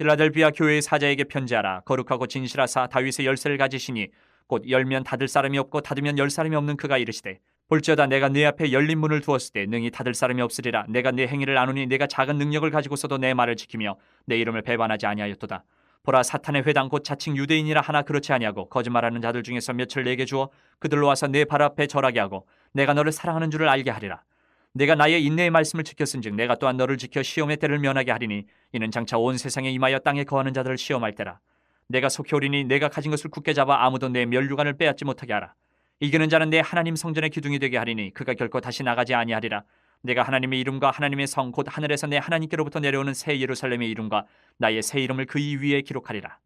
필라델비아 교회의 사자에게 편지하라. 거룩하고 진실하사 다윗의 열쇠를 가지시니 곧 열면 닫을 사람이 없고 닫으면 열 사람이 없는 그가 이르시되 볼지어다 내가 네 앞에 열린 문을 두었을 때 능히 닫을 사람이 없으리라. 내가 네 행위를 아노니 내가 작은 능력을 가지고서도 내 말을 지키며 내 이름을 배반하지 아니하였도다. 보라 사탄의 회당 곧 자칭 유대인이라 하나 그렇지 아니하고 거짓말하는 자들 중에서 몇을 내게 주어 그들로 와서 내 발 앞에 절하게 하고 내가 너를 사랑하는 줄을 알게 하리라. 내가 나의 인내의 말씀을 지켰은즉 내가 또한 너를 지켜 시험의 때를 면하게 하리니 이는 장차 온 세상에 임하여 땅에 거하는 자들을 시험할 때라. 내가 속히 오리니 내가 가진 것을 굳게 잡아 아무도 내 면류관을 빼앗지 못하게 하라. 이기는 자는 내 하나님 성전의 기둥이 되게 하리니 그가 결코 다시 나가지 아니하리라. 내가 하나님의 이름과 하나님의 성 곧 하늘에서 내 하나님께로부터 내려오는 새 예루살렘의 이름과 나의 새 이름을 그 이 위에 기록하리라.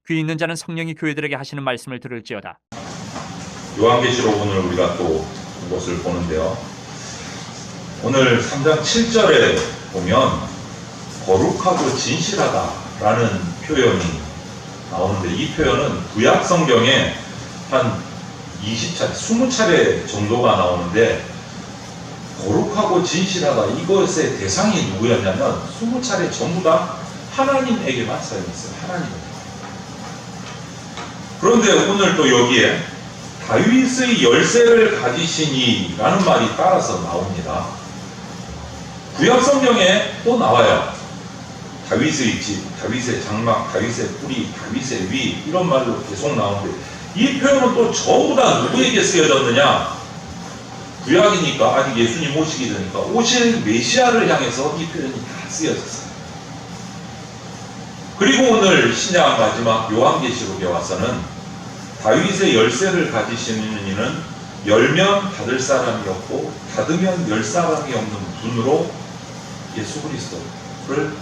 귀 있는 자는 성령이 교회들에게 하시는 말씀을 들을지어다. 요한계시록 오늘 우리가 또 그것을 보는데요. 오늘 3장 7절에 보면 거룩하고 진실하다라는 표현이 나오는데 이 표현은 구약 성경에 한 20차례, 20차례 정도가 나오는데 거룩하고 진실하다 이것의 대상이 누구였냐면 20차례 전부 다 하나님에게만 사용했어요. 하나님에게. 그런데 오늘 또 여기에 다윗의 열쇠를 가지시니 라는 말이 따라서 나옵니다. 구약 성경에 또 나와요. 다윗의 집, 다윗의 장막, 다윗의 뿌리, 다윗의 위 이런 말로 계속 나오는데 이 표현은 또 전부 다 누구에게 쓰여졌느냐? 구약이니까 아직 예수님 오시기 전이니까 오실 메시아를 향해서 이 표현이 다 쓰여졌어요. 그리고 오늘 신약 마지막 요한계시록에 와서는 다윗의 열쇠를 가지시는 이는 열면 닫을 사람이 없고 닫으면 열 사람이 없는 분으로 예수 그리스도를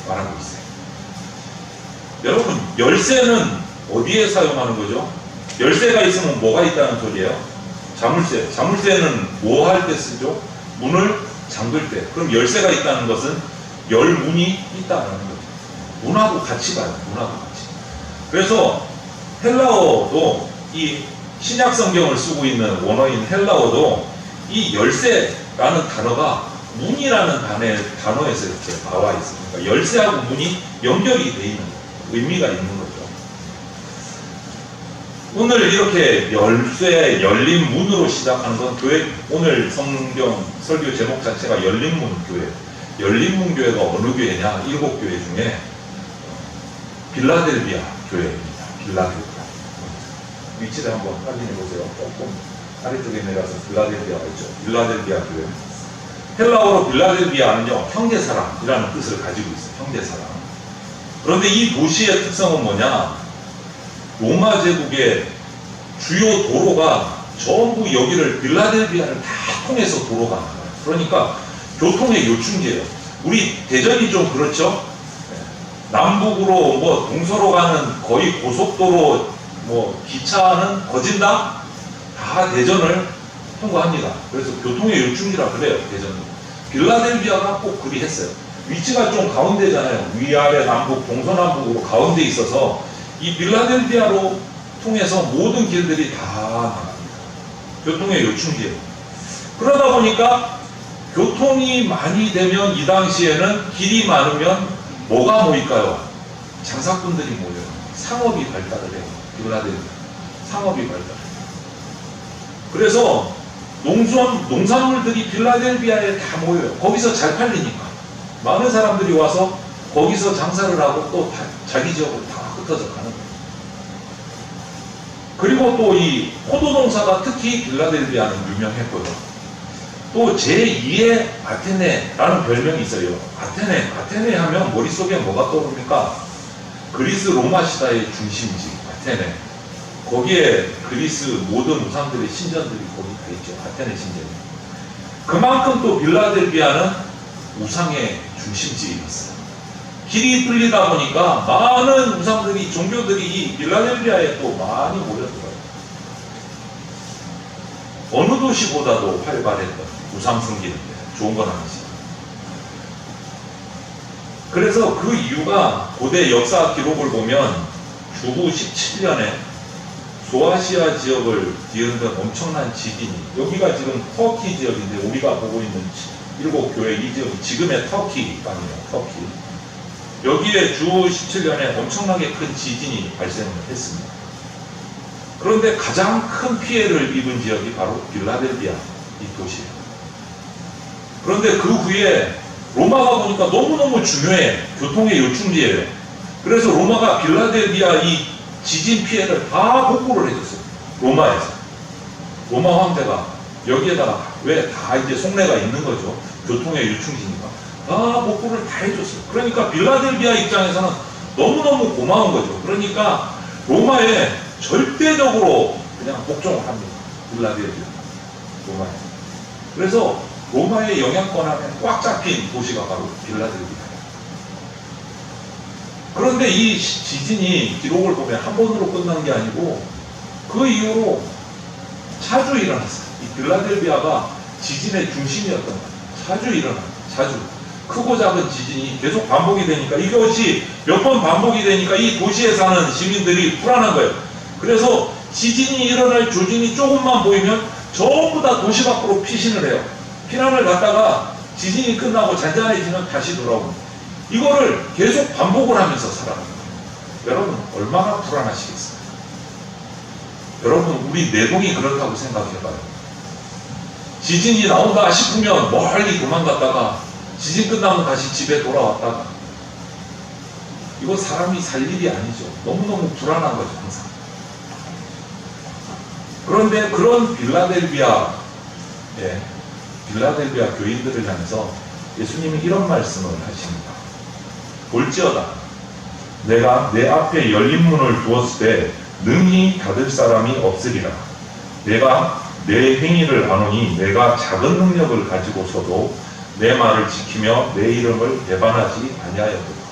말하고 있어요. 여러분 열쇠는 어디에 사용하는 거죠? 열쇠가 있으면 뭐가 있다는 소리예요? 자물쇠. 자물쇠는 뭐 할 때 쓰죠? 문을 잠글 때. 그럼 열쇠가 있다는 것은 열문이 있다는 거죠. 문하고 같이 가요. 문하고 같이. 그래서 헬라어도 이 신약 성경을 쓰고 있는 원어인 헬라어도 이 열쇠라는 단어가 문이라는 단어에서 이렇게 나와 있습니다. 그러니까 열쇠하고 문이 연결이 되어 있는 의미가 있는 거죠. 오늘 이렇게 열쇠, 열린 문으로 시작하는 건 교회, 오늘 성경 설교 제목 자체가 열린 문 교회. 열린 문 교회가 어느 교회냐? 7교회 중에 빌라델비아 교회입니다. 빌라델비아. 위치를 한번 확인해 보세요. 조금 아래쪽에 내려가서 빌라델비아가 있죠. 빌라델비아 교회. 헬라어로 빌라델비아는요, 형제사랑이라는 뜻을 가지고 있어요. 형제사랑. 그런데 이 도시의 특성은 뭐냐? 로마 제국의 주요 도로가 전부 여기를 빌라델비아를 다 통해서 도로가 나가요. 그러니까 교통의 요충지예요. 우리 대전이 좀 그렇죠? 남북으로 뭐 동서로 가는 거의 고속도로 뭐 기차는 거진다? 다 대전을 통과합니다. 그래서 교통의 요충지라 그래요. 대전은. 빌라델비아가 꼭 그리 했어요. 위치가 좀 가운데잖아요. 위아래 남북 동서남북으로 가운데 있어서 이 빌라델비아로 통해서 모든 길들이 다 나갑니다. 교통의 요충지예요. 그러다 보니까 교통이 많이 되면 이 당시에는 길이 많으면 뭐가 모일까요? 장사꾼들이 모여요. 상업이 발달을 해요. 빌라델비아. 상업이 발달해요. 그래서 농산물들이 빌라델비아에 다 모여요. 거기서 잘 팔리니까. 많은 사람들이 와서 거기서 장사를 하고 또 자기 지역으로 다 흩어져 가는 거예요. 그리고 또 이 포도 농사가 특히 빌라델비아는 유명했고요. 또 제2의 아테네라는 별명이 있어요. 아테네 하면 머릿속에 뭐가 떠오릅니까? 그리스 로마 시대의 중심지 아테네. 거기에 그리스 모든 우상들의 신전들이 거기 다 있죠. 아테네 신전이. 그만큼 또 빌라델비아는 우상의 중심지였어요. 길이 뚫리다 보니까 많은 우상들이, 종교들이 이 빌라델비아에 또 많이 모여들어요. 어느 도시보다도 활발했던 우상 섬기는데 좋은 건 아니지. 그래서 그 이유가 고대 역사 기록을 보면 주후 17년에 소아시아 지역을 뒤흔든 엄청난 지진이, 여기가 지금 터키 지역인데 우리가 보고 있는 7교회 이 지역이 지금의 터키 땅이에요. 터키. 여기에 주 17년에 엄청나게 큰 지진이 발생을 했습니다. 그런데 가장 큰 피해를 입은 지역이 바로 빌라델비아 이 도시예요. 그런데 그 후에 로마가 보니까 너무너무 중요해. 교통의 요충지예요. 그래서 로마가 빌라델비아 이 지진 피해를 다 복구를 해줬어요. 로마에서. 로마 황제가 여기에다가 왜 다 이제 속내가 있는 거죠. 교통의 요충지니까. 다 복구를 다 해줬어요. 그러니까 빌라델비아 입장에서는 너무너무 고마운 거죠. 그러니까 로마에 절대적으로 그냥 복종을 합니다. 빌라델비아. 로마에. 그래서 로마의 영향권 안에 꽉 잡힌 도시가 바로 빌라델비아예요. 그런데 이 지진이 기록을 보면 한 번으로 끝난 게 아니고 그 이후로 자주 일어났어요. 이 빌라델비아가 지진의 중심이었던 거예요. 자주 일어나요. 자주. 크고 작은 지진이 계속 반복이 되니까 이것이 몇 번 반복이 되니까 이 도시에 사는 시민들이 불안한 거예요. 그래서 지진이 일어날 조짐이 조금만 보이면 전부 다 도시 밖으로 피신을 해요. 피난을 갔다가 지진이 끝나고 잔잔해지면 다시 돌아옵니다. 이거를 계속 반복을 하면서 살아갑니다. 여러분 얼마나 불안하시겠어요? 여러분 우리 내동이 그렇다고 생각해봐요. 지진이 나온다 싶으면 멀리 도망갔다가 지진 끝나면 다시 집에 돌아왔다가 이거 사람이 살 일이 아니죠. 너무너무 불안한 거죠 항상. 그런데 그런 빌라델비아 교인들을 향해서 예수님이 이런 말씀을 하십니다. 볼지어다 내가 내 앞에 열린 문을 두었을 때 능히 닫을 사람이 없으리라. 내가 내 행위를 아노니 내가 작은 능력을 가지고서도 내 말을 지키며 내 이름을 배반하지 아니하였도다.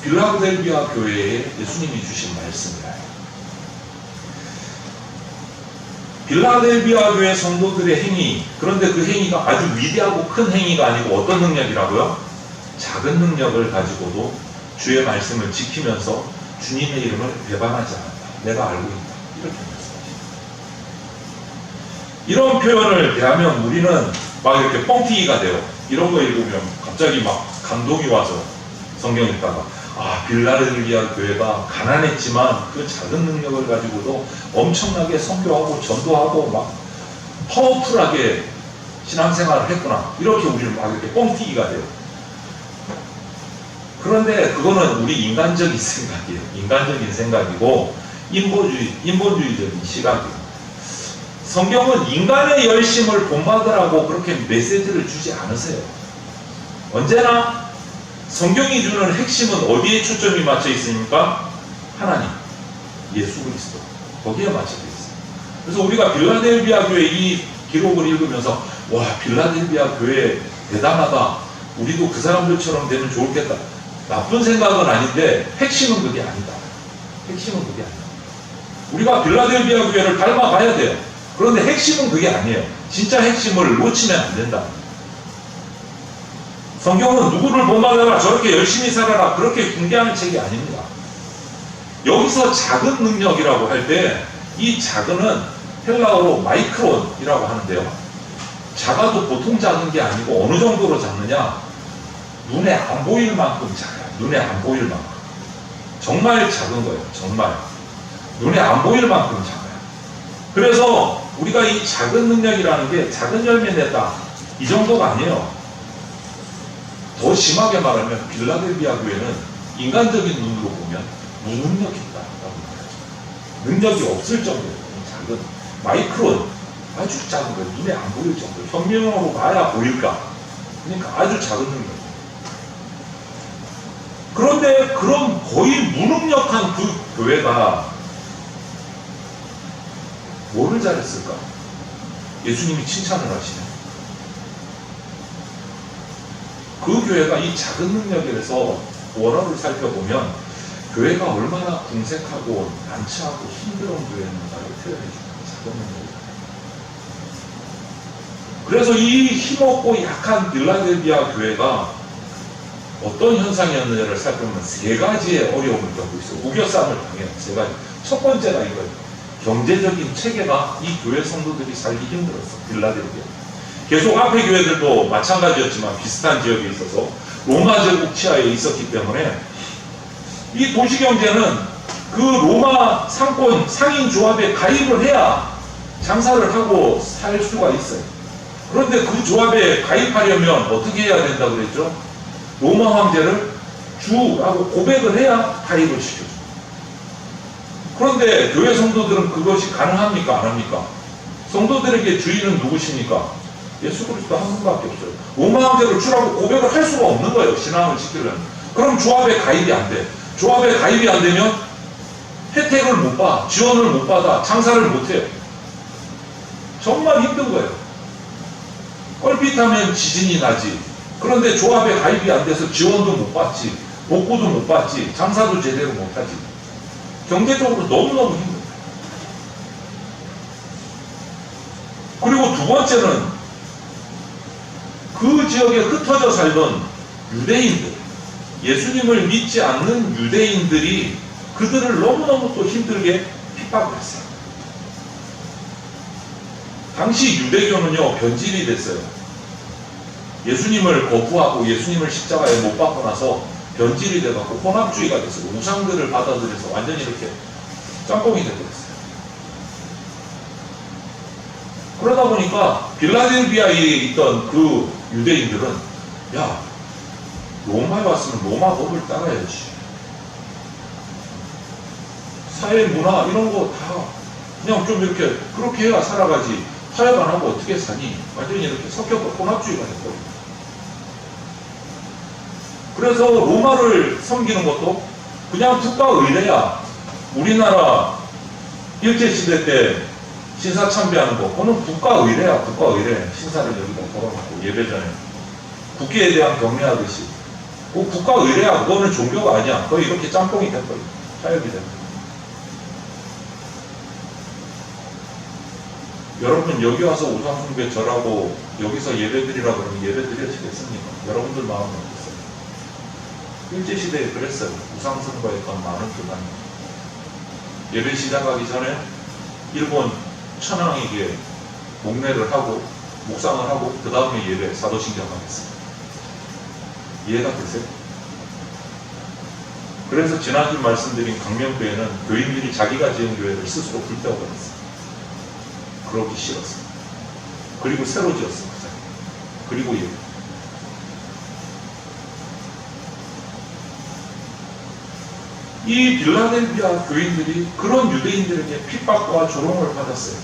빌라델비아 교회에 예수님이 주신 말씀이에요. 빌라델비아 교회 성도들의 행위, 그런데 그 행위가 아주 위대하고 큰 행위가 아니고 어떤 능력이라고요? 작은 능력을 가지고도 주의 말씀을 지키면서 주님의 이름을 배반하지 않았다. 내가 알고 있다. 이렇게 말씀하십니다. 이런 표현을 대하면 우리는 막 이렇게 뻥튀기가 돼요. 이런 거 읽으면 갑자기 막 감동이 와서 성경 읽다가 빌라델비아 교회가 가난했지만 그 작은 능력을 가지고도 엄청나게 선교하고 전도하고 막 파워풀하게 신앙생활을 했구나. 이렇게 우리는 막 이렇게 뻥튀기가 돼요. 그런데 그거는 우리 인간적인 생각이에요. 인간적인 생각이고 인본주의적인 시각이에요. 성경은 인간의 열심을 본받으라고 그렇게 메시지를 주지 않으세요. 언제나 성경이 주는 핵심은 어디에 초점이 맞춰 있습니까? 하나님, 예수 그리스도. 거기에 맞춰져 있어요. 그래서 우리가 빌라델비아 교회 이 기록을 읽으면서 와, 빌라델비아 교회 대단하다. 우리도 그 사람들처럼 되면 좋겠다. 나쁜 생각은 아닌데 핵심은 그게 아니다. 핵심은 그게 아니다. 우리가 빌라델비아 교회를 닮아가야 돼요. 그런데 핵심은 그게 아니에요. 진짜 핵심을 놓치면 안 된다. 성경은 누구를 본받아라, 저렇게 열심히 살아라, 그렇게 공개하는 책이 아닙니다. 여기서 작은 능력이라고 할 때 이 작은은 헬라어로 마이크론이라고 하는데요. 작아도 보통 작은 게 아니고 어느 정도로 작느냐? 눈에 안 보일 만큼 작아요. 눈에 안 보일 만큼. 정말 작은 거예요. 정말. 눈에 안 보일 만큼 작아요. 그래서 우리가 이 작은 능력이라는 게 작은 열매 냈다. 이 정도가 아니에요. 더 심하게 말하면 빌라델비아 교회는 인간적인 눈으로 보면 무능력했다라고 말하죠. 능력이 없을 정도로 작은 마이크론, 아주 작은 거예요. 눈에 안 보일 정도. 현명으로 봐야 보일까. 그러니까 아주 작은 능력. 그런데 그런 거의 무능력한 그 교회가 뭐를 잘했을까? 예수님이 칭찬을 하시네. 그 교회가 이 작은 능력에서 원어를 살펴보면 교회가 얼마나 궁색하고 난처하고 힘들은 교회인가를 표현해줍니다. 작은 능력. 그래서 이 힘없고 약한 빌라델비아 교회가 어떤 현상이었느냐를 살펴보면 세 가지의 어려움을 겪고 있어요. 우겨쌈을 당해요. 세 가지. 첫 번째가 이거예요. 경제적인 체계가 이 교회 성도들이 살기 힘들었어. 빌라델비아. 계속 앞에 교회들도 마찬가지였지만 비슷한 지역에 있어서 로마 제국 치하에 있었기 때문에 이 도시경제는 그 로마 상권 상인 조합에 가입을 해야 장사를 하고 살 수가 있어요. 그런데 그 조합에 가입하려면 어떻게 해야 된다고 그랬죠? 로마 황제를 주라고 고백을 해야 가입을 시켜줘. 그런데 교회 성도들은 그것이 가능합니까? 안 합니까? 성도들에게 주인은 누구십니까? 예수 그리스도 한 분밖에 없어요. 로마 황제를 주라고 고백을 할 수가 없는 거예요. 신앙을 지키려면. 그럼 조합에 가입이 안 돼. 조합에 가입이 안 되면 혜택을 못 봐. 지원을 못 받아. 장사를 못 해요. 정말 힘든 거예요. 껄핏하면 지진이 나지. 그런데 조합에 가입이 안 돼서 지원도 못 받지. 복구도 못 받지. 장사도 제대로 못 하지. 경제적으로 너무너무 힘들어요. 그리고 두 번째는 그 지역에 흩어져 살던 유대인들, 예수님을 믿지 않는 유대인들이 그들을 너무너무 또 힘들게 핍박을 했어요. 당시 유대교는요, 변질이 됐어요. 예수님을 거부하고 예수님을 십자가에 못 박고 나서 변질이 돼갖고 혼합주의가 됐어요. 우상들을 받아들여서 완전히 이렇게 짬뽕이 돼버렸어요. 그러다 보니까 빌라델비아에 있던 그 유대인들은 야, 로마에 왔으면 로마 법을 따라야지. 사회 문화 이런 거 다 그냥 좀 이렇게 그렇게 해야 살아가지. 타협 안 하고 어떻게 사니? 완전히 이렇게 섞여서 혼합주의가 됐거든요. 그래서 로마를 섬기는 것도 그냥 국가 의례야. 우리나라 일제시대 때 신사 참배하는 거, 그거는 국가 의례야. 국가 의례. 신사를 여기다 걸어놓고 예배 전에 국기에 대한 경례하듯이. 그 국가 의례야. 그거는 종교가 아니야. 거의 이렇게 짬뽕이 됐거든. 타협이 됐거든. 여러분 여기 와서 우상숭배 절하고 여기서 예배드리라 그러면 예배드려지겠습니까? 여러분들 마음은 어땠어요? 일제시대에 그랬어요. 우상숭배했던 많은 교단이 예배 시작하기 전에 일본 천황에게 목례를 하고 묵상을 하고 그 다음에 예배 사도신경 하겠습니다. 이해가 되세요? 그래서 지난주 말씀드린 강명교회는 교인들이 자기가 지은 교회를 스스로 불태워버렸어요. 그러기 싫었어. 그리고 새로 지었어. 그리고 예배. 이 빌라델비아 교인들이 그런 유대인들에게 핍박과 조롱을 받았어요.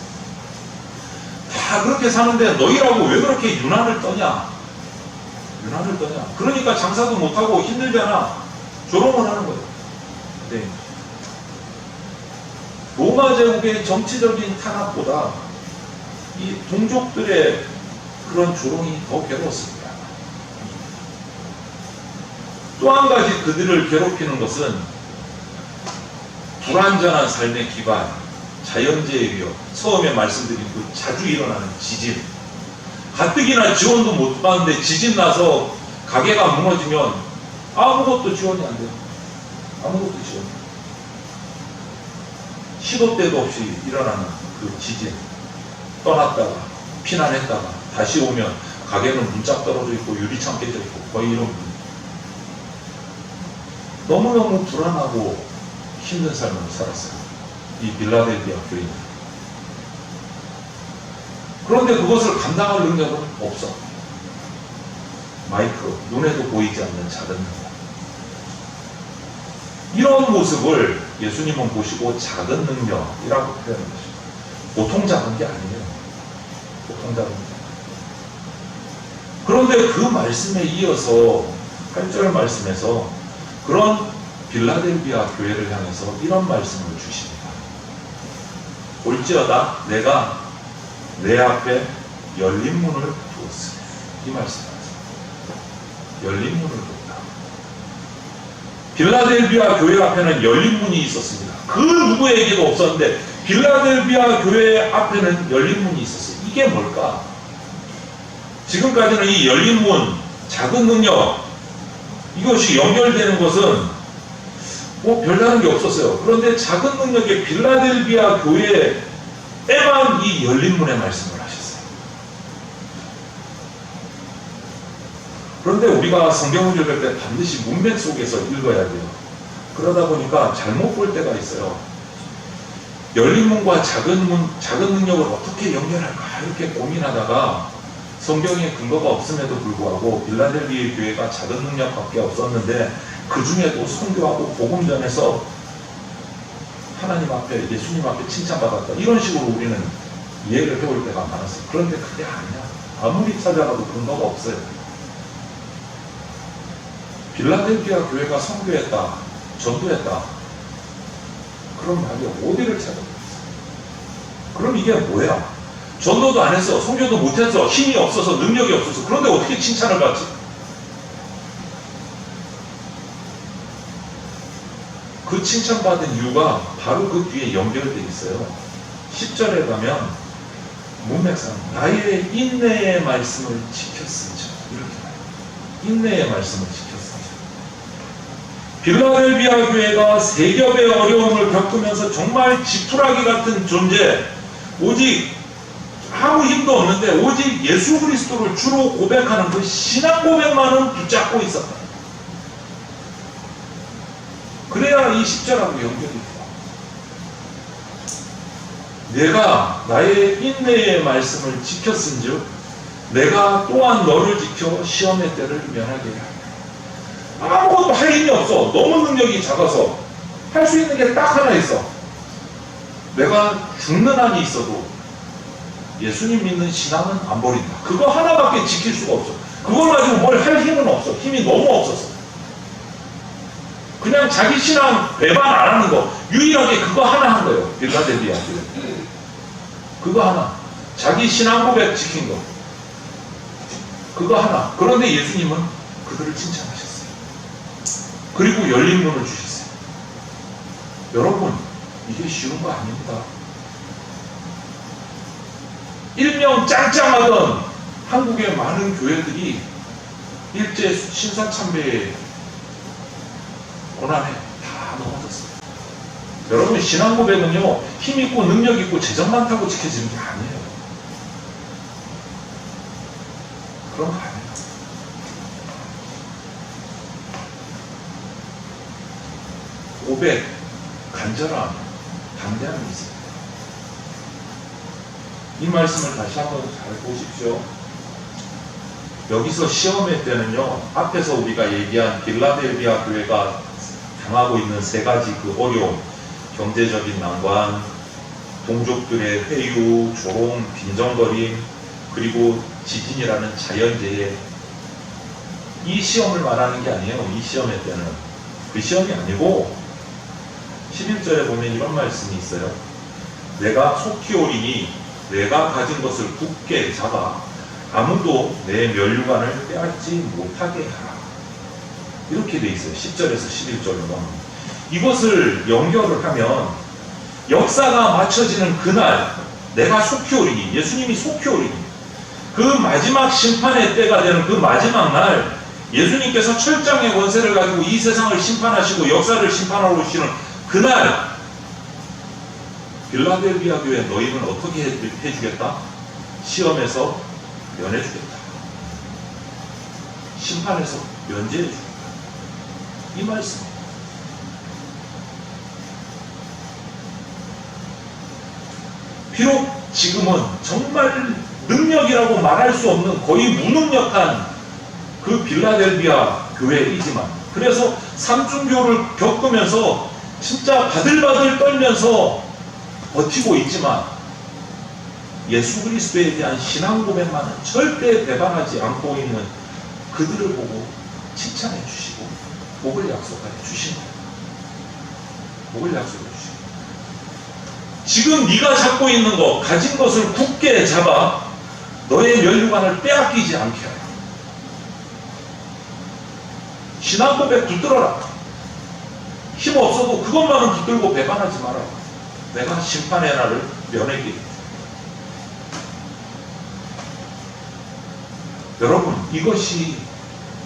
다 그렇게 사는데 너희라고 왜 그렇게 유난을 떠냐? 유난을 떠냐? 그러니까 장사도 못하고 힘들잖아. 조롱을 하는 거예요. 네. 로마 제국의 정치적인 탄압보다 이 동족들의 그런 조롱이 더 괴로웠습니다. 또 한 가지 그들을 괴롭히는 것은 불완전한 삶의 기반, 자연재해 위협, 처음에 말씀드린 그 자주 일어나는 지진, 가뜩이나 지원도 못 받는데 지진 나서 가게가 무너지면 아무것도 지원이 안 돼요. 아무것도 지원이. 시도 때도 없이 일어나는 그 지진, 떠났다가 피난했다가 다시 오면 가게는 문짝 떨어져 있고 유리창 깨져 있고 거의 이런 너무너무 불안하고 힘든 삶을 살았어요. 이 빌라델비아 교인들. 그런데 그것을 감당할 능력은 없어. 마이크로, 눈에도 보이지 않는 작은 능력. 이런 모습을 예수님은 보시고 작은 능력이라고 표현한 것입니다. 보통 작은 게 아니에요. 보통 작은 게. 그런데 그 말씀에 이어서 8절 말씀에서 그런 빌라델비아 교회를 향해서 이런 말씀을 주십니다. 올지어다 내가 내 앞에 열린 문을 두었으니. 이 말씀입니다. 열린 문을 두었다. 빌라델비아 교회 앞에는 열린 문이 있었습니다. 그 누구에게도 없었는데 빌라델비아 교회 앞에는 열린 문이 있었어요. 이게 뭘까? 지금까지는 이 열린 문, 작은 능력, 이것이 연결되는 것은 뭐 별다른 게 없었어요. 그런데 작은 능력의 빌라델비아 교회에만 이 열린 문의 말씀을 하셨어요. 그런데 우리가 성경을 읽을 때 반드시 문맥 속에서 읽어야 돼요. 그러다 보니까 잘못 볼 때가 있어요. 열린 문과 작은 능력을 어떻게 연결할까 이렇게 고민하다가 성경에 근거가 없음에도 불구하고 빌라델비의 교회가 작은 능력밖에 없었는데 그 중에도 선교하고 복음 전에서 하나님 앞에 예수님 앞에 칭찬받았다 이런 식으로 우리는 이해를 해올 때가 많았어요. 그런데 그게 아니야. 아무리 찾아가도 근거가 없어요. 빌라델비아 교회가 선교했다, 전도했다. 그런 말이 어디를 찾아보겠어? 그럼 이게 뭐야? 전도도 안 했어, 선교도 못 했어, 힘이 없어서, 능력이 없어서. 그런데 어떻게 칭찬을 받지? 그 칭찬받은 이유가 바로 그 뒤에 연결되어 있어요. 10절에 가면 문맥상 나의 인내의 말씀을 지켰음자 이렇게 말해요. 인내의 말씀을 지켰음자. 빌라델비아 교회가 세 겹의 어려움을 겪으면서 정말 지푸라기 같은 존재, 오직 아무 힘도 없는데 오직 예수 그리스도를 주로 고백하는 그 신앙 고백만은 붙잡고 있었다. 그래야 이 10절하고 연결이 돼요. 내가 나의 인내의 말씀을 지켰은즉 내가 또한 너를 지켜 시험의 때를 면하게 하리라. 아무것도 할 힘이 없어. 너무 능력이 작아서 할 수 있는 게 딱 하나 있어. 내가 죽는 한이 있어도 예수님 믿는 신앙은 안 버린다. 그거 하나밖에 지킬 수가 없어. 그걸 가지고 뭘 할 힘은 없어. 힘이 너무 없어서. 그냥 자기 신앙 배반 안 하는 거. 유일하게 그거 하나 한 거예요. 빌라델비아 교회. 그거 하나. 자기 신앙 고백 지킨 거. 그거 하나. 그런데 예수님은 그들을 칭찬하셨어요. 그리고 열린 문을 주셨어요. 여러분, 이게 쉬운 거 아닙니다. 일명 짱짱하던 한국의 많은 교회들이 일제 신사참배의 고난에 다 넘어졌어요. 여러분, 신앙 고백은요, 힘 있고 능력 있고 재정 많다고 지켜지는 게 아니에요. 그런 거 아니에요. 고백, 간절함, 담대함이 있습니다. 이 말씀을 다시 한번 잘 보십시오. 여기서 시험의 때는요, 앞에서 우리가 얘기한 빌라델비아 교회가 당하고 있는 세 가지 그 어려움, 경제적인 난관, 동족들의 회유, 조롱, 빈정거림, 그리고 지진이라는 자연재해, 이 시험을 말하는 게 아니에요. 이 시험의 때는 그 시험이 아니고 11절에 보면 이런 말씀이 있어요. 내가 속히 오리니 내가 가진 것을 굳게 잡아 아무도 내 면류관을 빼앗지 못하게 하라. 이렇게 돼 있어요. 10절에서 11절로. 이것을 연결을 하면 역사가 맞춰지는 그날 내가 속히 오리니, 예수님이 속히 오리니, 그 마지막 심판의 때가 되는 그 마지막 날 예수님께서 철장의 권세를 가지고 이 세상을 심판하시고 역사를 심판하러 오시는 그날 빌라델비아 교회 너희는 어떻게 해주겠다? 시험에서 면해주겠다. 심판에서 면제해주겠다. 이 말씀. 비록 지금은 정말 능력이라고 말할 수 없는 거의 무능력한 그 빌라델비아 교회이지만, 그래서 삼중교를 겪으면서 진짜 바들바들 떨면서 버티고 있지만 예수 그리스도에 대한 신앙 고백만은 절대 배반하지 않고 있는 그들을 보고 칭찬해 주시고 복을 약속해 주신 거예요. 복을 약속해 주시고, 지금 네가 잡고 있는 것, 가진 것을 굳게 잡아 너의 면류관을 빼앗기지 않게 하라. 신앙 고백 붙들어라. 힘 없어도 그것만은 붙들고 배반하지 마라. 내가 심판의 날을 면하게. 여러분, 이것이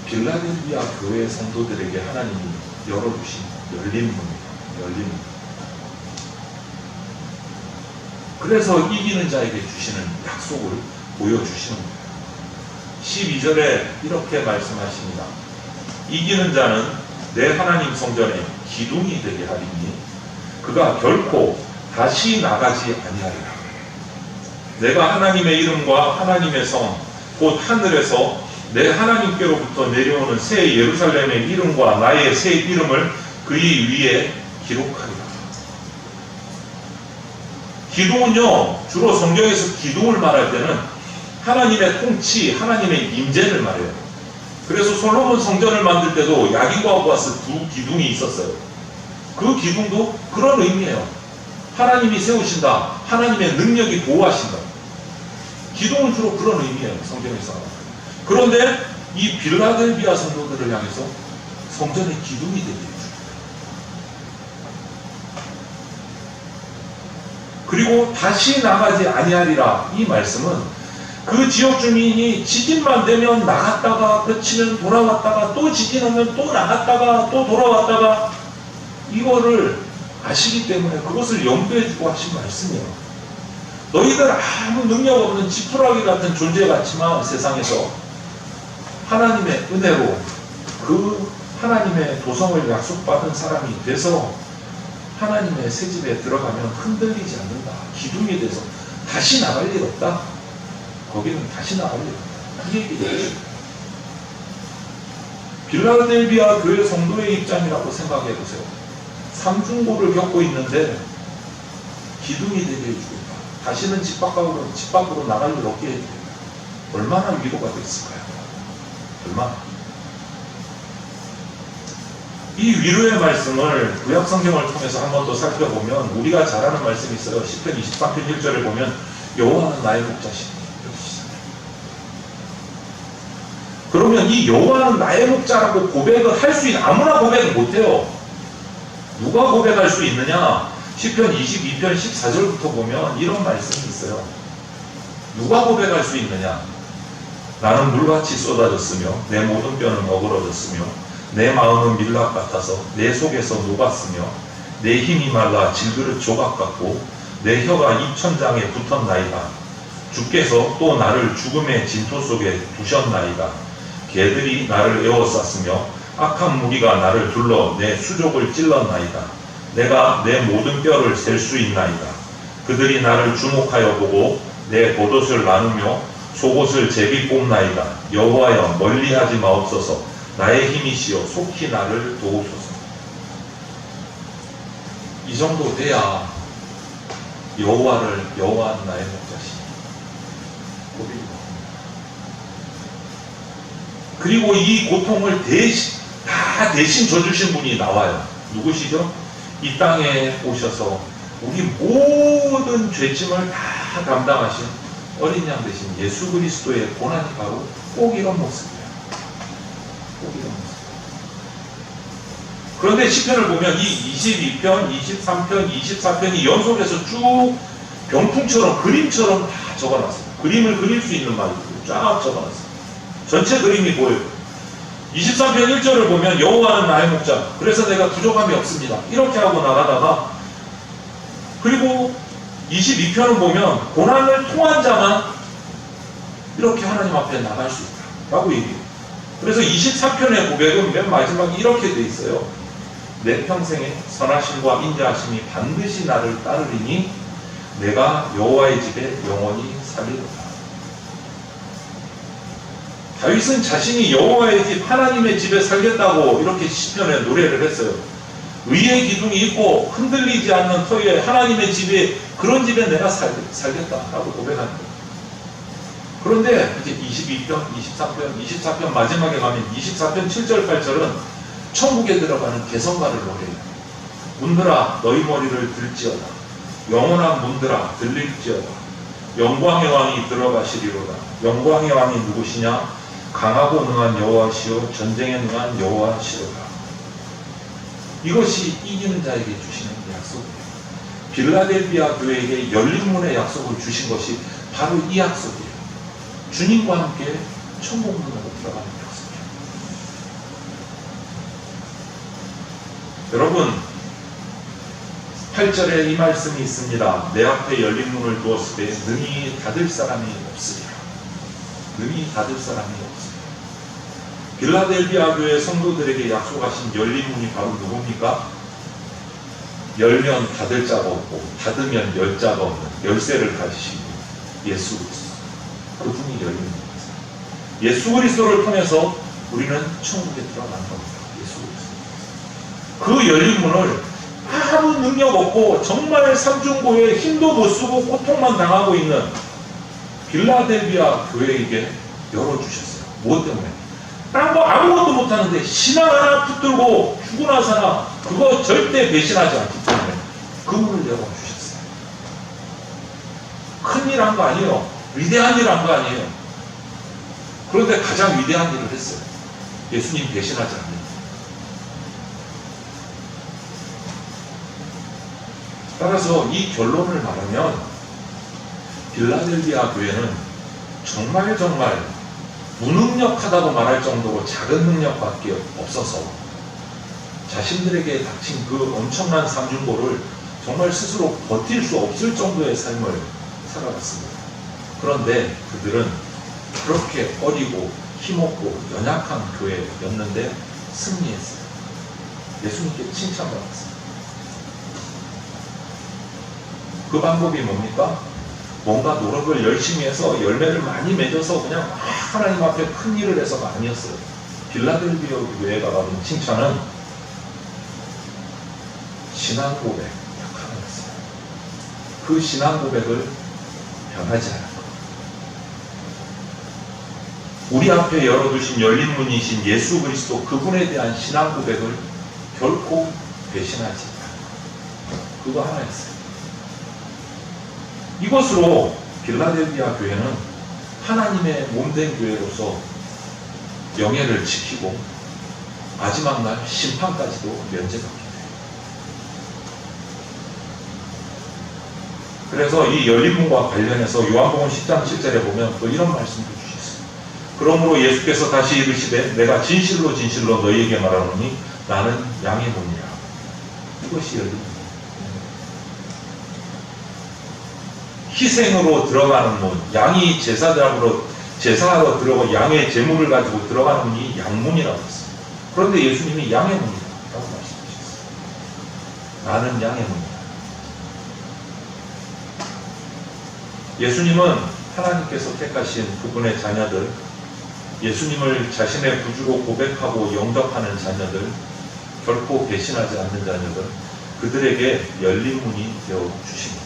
빌라델비아 교회 성도들에게 하나님이 열어주신 열린 문입니다. 열린 문. 그래서 이기는 자에게 주시는 약속을 보여주시는 거예요. 12절에 이렇게 말씀하십니다. 이기는 자는 내 하나님 성전에 기둥이 되게 하리니 그가 결코 다시 나가지 아니하리라. 내가 하나님의 이름과 하나님의 성 곧 하늘에서 내 하나님께로부터 내려오는 새 예루살렘의 이름과 나의 새 이름을 그의 위에 기록하리라. 기둥은요, 주로 성경에서 기둥을 말할 때는 하나님의 통치, 하나님의 임재를 말해요. 그래서 솔로몬 성전을 만들 때도 야긴과 보아스 두 기둥이 있었어요. 그 기둥도 그런 의미예요. 하나님이 세우신다. 하나님의 능력이 보호하신다. 기둥은 주로 그런 의미예요. 성경에서. 그런데 이 빌라델비아 성도들을 향해서 성전의 기둥이 되게 해줍니다. 그리고 다시 나가지 아니하리라. 이 말씀은 그 지역 주민이 지진만 되면 나갔다가 그치면 돌아왔다가 또 지진 오면 또 나갔다가 또 돌아왔다가 이거를 아시기 때문에 그것을 염두해 주고 하신 말씀이에요. 너희들 아무 능력 없는 지푸라기 같은 존재 같지만 세상에서 하나님의 은혜로 그 하나님의 도성을 약속받은 사람이 돼서 하나님의 새 집에 들어가면 흔들리지 않는다. 기둥이 돼서 다시 나갈 일 없다. 거기는 다시 나갈 일 없다. 그 얘기예요. 빌라델비아 교회 성도의 입장이라고 생각해 보세요. 삼중고를 겪고 있는데 기둥이 되게 해주고 있다. 다시는 집 밖으로 나갈 일 없게 해주고 있다. 얼마나 위로가 됐을까요? 얼마나? 이 위로의 말씀을 구약 성경을 통해서 한 번 더 살펴보면 우리가 잘 아는 말씀이 있어요. 시편 23편 1절에 보면 여호와는 나의 목자시니 이렇게 시작해요. 그러면 이 여호와는 나의 목자라고 고백을 할 수 있는 아무나 고백을 못해요. 누가 고백할 수 있느냐? 시편 22편 14절부터 보면 이런 말씀이 있어요. 누가 고백할 수 있느냐? 나는 물같이 쏟아졌으며 내 모든 뼈는 어그러졌으며 내 마음은 밀랍 같아서 내 속에서 녹았으며 내 힘이 말라 질그릇 조각 같고 내 혀가 입천장에 붙었나이다. 주께서 또 나를 죽음의 진토 속에 두셨나이다. 개들이 나를 에워쌌으며 악한 무리가 나를 둘러 내 수족을 찔렀나이다. 내가 내 모든 뼈를 셀 수 있나이다. 그들이 나를 주목하여 보고 내 겉옷을 나누며 속옷을 제비 뽑나이다. 여호와여 멀리하지 마옵소서. 나의 힘이시여 속히 나를 도우소서. 이 정도 돼야 여호와는 나의 목자시니 고백이다. 그리고 이 고통을 대신 져주신 분이 나와요. 누구시죠? 이 땅에 오셔서 우리 모든 죄짐을 다 담당하신 어린 양 되신 예수 그리스도의 고난이 바로 꼭 이런 모습이에요. 꼭 이런 모습. 그런데 시편을 보면 이 22편, 23편, 24편이 연속해서 쭉 병풍처럼 그림처럼 다 적어놨어요. 그림을 그릴 수 있는 말이에요. 쫙 적어놨어요. 전체 그림이 보여요. 23편 1절을 보면 여호와는 나의 목자 그래서 내가 부족함이 없습니다. 이렇게 하고 나가다가 그리고 22편을 보면 고난을 통한 자만 이렇게 하나님 앞에 나갈 수 있다 라고 얘기해요. 그래서 24편의 고백은 맨 마지막에 이렇게 돼 있어요. 내 평생에 선하심과 인자하심이 반드시 나를 따르리니 내가 여호와의 집에 영원히 살리로다. 다윗은 자신이 여호와의 집 하나님의 집에 살겠다고 이렇게 시편에 노래를 했어요. 의의 기둥이 있고 흔들리지 않는 터에 하나님의 집에 그런 집에 내가 살겠다라고 고백하는 거예요. 그런데 이제 22편, 23편, 24편 마지막에 가면 24편 7절 8절은 천국에 들어가는 개성가를 노래해요. 문들아 너희 머리를 들지어다. 영원한 문들아 들릴지어다. 영광의 왕이 들어가시리로다. 영광의 왕이 누구시냐? 강하고 능한 여호와시요 전쟁에 능한 여호와시로다. 이것이 이기는 자에게 주시는 약속이에요. 빌라델비아 교회에게 열린 문의 약속을 주신 것이 바로 이 약속이에요. 주님과 함께 천국 문으로 들어가는 약속이에요. 여러분 8절에 이 말씀이 있습니다. 내 앞에 열린 문을 두었을 때 능히 닫을 사람이 없으리라. 능히 닫을 사람이 없습니다. 빌라델비아 교회 성도들에게 약속하신 열린 문이 바로 누굽니까? 열면 닫을 자가 없고 닫으면 열 자가 없는 열쇠를 가지신 예수 그리스도. 그분이 열린 문입니다. 예수 그리스도를 통해서 우리는 천국에 들어가는 겁니다. 예수 그리스도. 그 열린 문을 아무 능력 없고 정말 삼중고에 힘도 못 쓰고 고통만 당하고 있는 빌라델비아 교회에게 열어주셨어요. 무엇 때문에? 딴 거 아무것도 못하는데 신앙 하나 붙들고 죽으나 사나 그거 절대 배신하지 않기 때문에 그 문을 열어주셨어요. 큰일 한 거 아니에요. 위대한 일 한 거 아니에요. 그런데 가장 위대한 일을 했어요. 예수님 배신하지 않는. 따라서 이 결론을 말하면 빌라델비아 교회는 정말 무능력하다고 말할 정도로 작은 능력밖에 없어서 자신들에게 닥친 그 엄청난 삼중고를 정말 스스로 버틸 수 없을 정도의 삶을 살아갔습니다. 그런데 그들은 그렇게 어리고 힘없고 연약한 교회였는데 승리했어요. 예수님께 칭찬받았어요. 그 방법이 뭡니까? 뭔가 노력을 열심히 해서 열매를 많이 맺어서 그냥 막 하나님 앞에 큰 일을 해서가 아니었어요. 빌라델비아 교회가 받은 칭찬은 신앙 고백 딱 하나였어요. 그 신앙 고백을 변하지 않은 것. 우리 앞에 열어두신 열린 문이신 예수 그리스도 그분에 대한 신앙 고백을 결코 배신하지 않은 것. 그거 하나였어요. 이것으로 빌라델비아 교회는 하나님의 몸된 교회로서 명예를 지키고 마지막 날 심판까지도 면제받게 돼요. 그래서 이 열린 문과 관련해서 요한복음 10장 7절에 보면 또 이런 말씀도 주셨어요. 그러므로 예수께서 다시 이르시되 내가 진실로 진실로 너희에게 말하노니 나는 양의 문이라. 이것이 열린 문. 희생으로 들어가는 문, 양이 제사하러 들어가 양의 제물을 가지고 들어가는 문이 양문이라고 했어요. 그런데 예수님이 양의 문이라고 말씀하셨어요. 나는 양의 문이다. 예수님은 하나님께서 택하신 그분의 자녀들, 예수님을 자신의 구주로 고백하고 영접하는 자녀들, 결코 배신하지 않는 자녀들, 그들에게 열린 문이 되어 주십니다.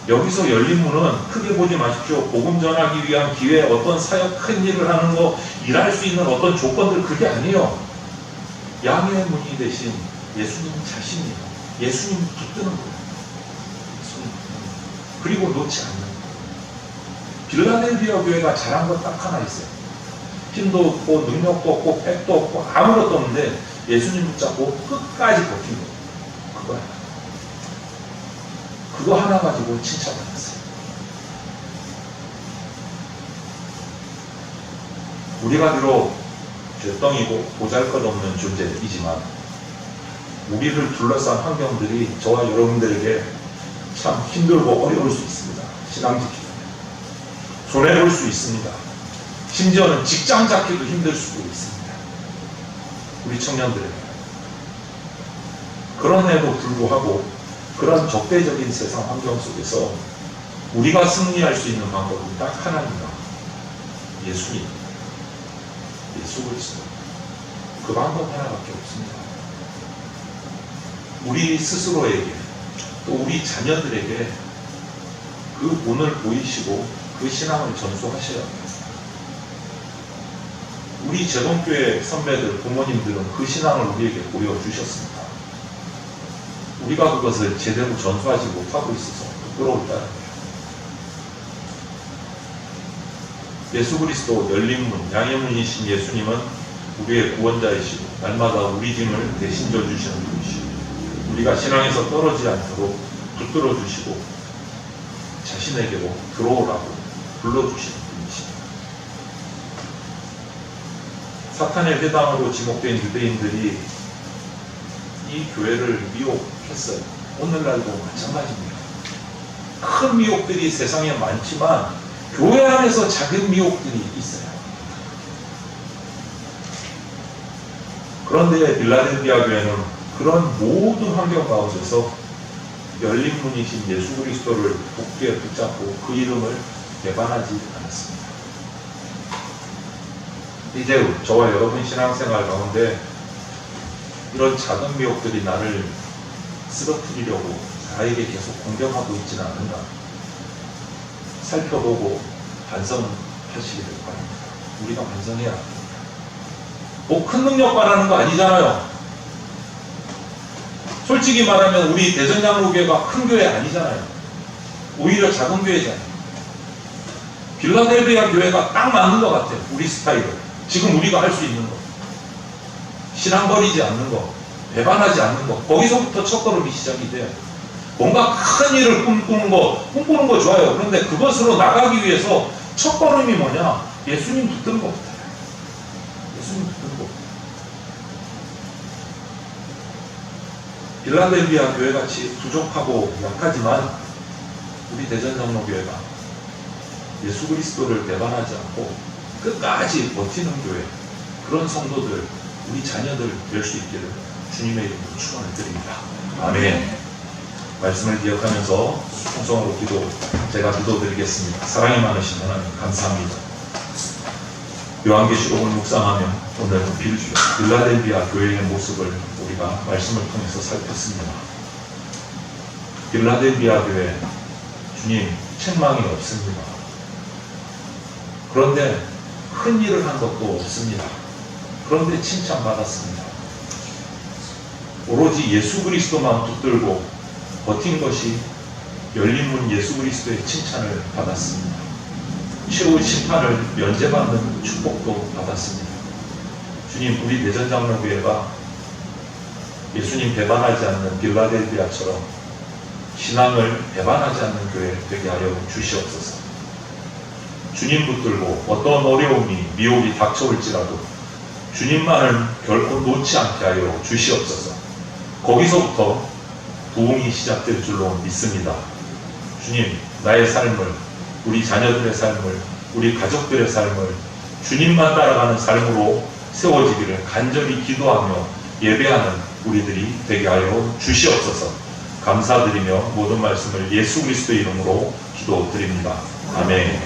여기서 열린 문은 크게 보지 마십시오. 복음 전하기 위한 기회, 어떤 사역 큰 일을 하는 거, 일할 수 있는 어떤 조건들, 그게 아니에요. 양의 문이 되신 예수님 자신이에요. 예수님 붙드는 거예요. 예수님 붙드는 거예요. 그리고 놓지 않는 거예요. 빌라델비아 교회가 잘한 건 딱 하나 있어요. 힘도 없고 능력도 없고 팩도 없고 아무것도 없는데 예수님 붙잡고 끝까지 버틴 거예요. 그거야. 그거 하나 가지고 칭찬받았어요. 우리가 비록 죄덩이고 보잘것없는 존재이지만 우리를 둘러싼 환경들이 저와 여러분들에게 참 힘들고 어려울 수 있습니다. 신앙 지키기 손해볼 수 있습니다. 심지어는 직장 잡기도 힘들 수도 있습니다. 우리 청년들에게. 그럼에도 불구하고 그런 적대적인 세상 환경 속에서 우리가 승리할 수 있는 방법은 딱 하나입니다. 예수님, 예수 그리스도. 그 방법 하나밖에 없습니다. 우리 스스로에게 또 우리 자녀들에게 그 본을 보이시고 그 신앙을 전수하셔야 합니다. 우리 제동교회 선배들, 부모님들은 그 신앙을 우리에게 보여주셨습니다. 우리가 그것을 제대로 전수하지 못하고 있어서 부끄러울 따름이에요. 예수 그리스도 열린 문, 양의 문이신 예수님은 우리의 구원자이시고 날마다 우리 짐을 대신져 주시는 분이시고 우리가 신앙에서 떨어지지 않도록 붙들어 주시고 자신에게로 들어오라고 불러주시는 분이십니다. 사탄의 회당으로 지목된 유대인들이 이 교회를 미혹했어요. 오늘날도 마찬가지입니다. 큰 미혹들이 세상에 많지만 교회 안에서 작은 미혹들이 있어요. 그런데 빌라델비아 교회는 그런 모든 환경 가운데서 열린 문이신 예수 그리스도를 복귀에 붙잡고 그 이름을 배반하지 않았습니다. 이제 저와 여러분 신앙생활 가운데 이런 작은 미혹들이 나를 쓰러뜨리려고 나에게 계속 공격하고 있지는 않은가 살펴보고 반성하시기를 바랍니다. 우리가 반성해야 합니다. 뭐 큰 능력 바라는 거 아니잖아요. 솔직히 말하면 우리 대전장로교회가 큰 교회 아니잖아요. 오히려 작은 교회잖아요. 빌라델비아 교회가 딱 맞는 것 같아요. 우리 스타일을. 지금 우리가 할 수 있는 거. 신앙 버리지 않는 거. 배반하지 않는 거. 거기서부터 첫걸음이 시작이 돼요. 뭔가 큰 일을 꿈꾸는 거 좋아요. 그런데 그것으로 나가기 위해서 첫걸음이 뭐냐? 예수님 붙드는 것부터. 예수님 붙드는 거. 빌라델비아 교회같이 부족하고 약하지만 우리 대전장로교회가 예수 그리스도를 배반하지 않고 끝까지 버티는 교회, 그런 성도들, 우리 자녀들 될 수 있기를 주님의 이름으로 축원을 드립니다. 아멘. 말씀을 기억하면서 통성으로 제가 기도드리겠습니다. 사랑이 많으신 하나님 감사합니다. 요한계시록을 묵상하며 오늘 빌라델비아 교회의 모습을 우리가 말씀을 통해서 살폈습니다. 빌라델비아 교회, 주님 책망이 없습니다. 그런데 큰 일을 한 것도 없습니다. 그런데 칭찬받았습니다. 오로지 예수 그리스도만 붙들고 버틴 것이 열린 문 예수 그리스도의 칭찬을 받았습니다. 최후 심판을 면제받는 축복도 받았습니다. 주님, 우리 대전장로교회가 예수님 배반하지 않는 빌라델비아처럼 신앙을 배반하지 않는 교회 되게 하여 주시옵소서. 주님 붙들고 어떤 어려움이 미혹이 닥쳐올지라도 주님만을 결코 놓지 않게 하여 주시옵소서. 거기서부터 부흥이 시작될 줄로 믿습니다. 주님, 나의 삶을, 우리 자녀들의 삶을, 우리 가족들의 삶을 주님만 따라가는 삶으로 세워지기를 간절히 기도하며 예배하는 우리들이 되게 하여 주시옵소서. 감사드리며 모든 말씀을 예수 그리스도의 이름으로 기도드립니다. 아멘.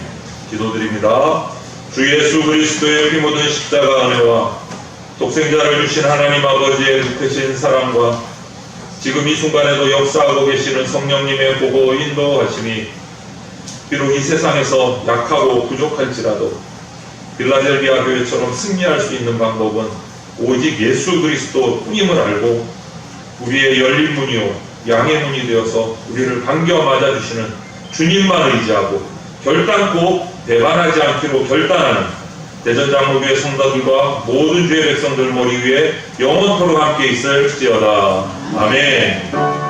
기도드립니다. 주 예수 그리스도의 피 묻은 십자가 안에와 독생자를 주신 하나님 아버지의 크신 사랑과 지금 이 순간에도 역사하고 계시는 성령님의 보고 인도하심이 비록 이 세상에서 약하고 부족할지라도 빌라델비아 교회처럼 승리할 수 있는 방법은 오직 예수 그리스도 뿐임을 알고 우리의 열린 문이요 양의 문이 되어서 우리를 반겨 맞아주시는 주님만 의지하고 결단코 배반하지 않기로 결단하는 대전장로교회 성도들과 모든 주의 백성들 머리 위에 영원토록 함께 있을지어다. 아멘.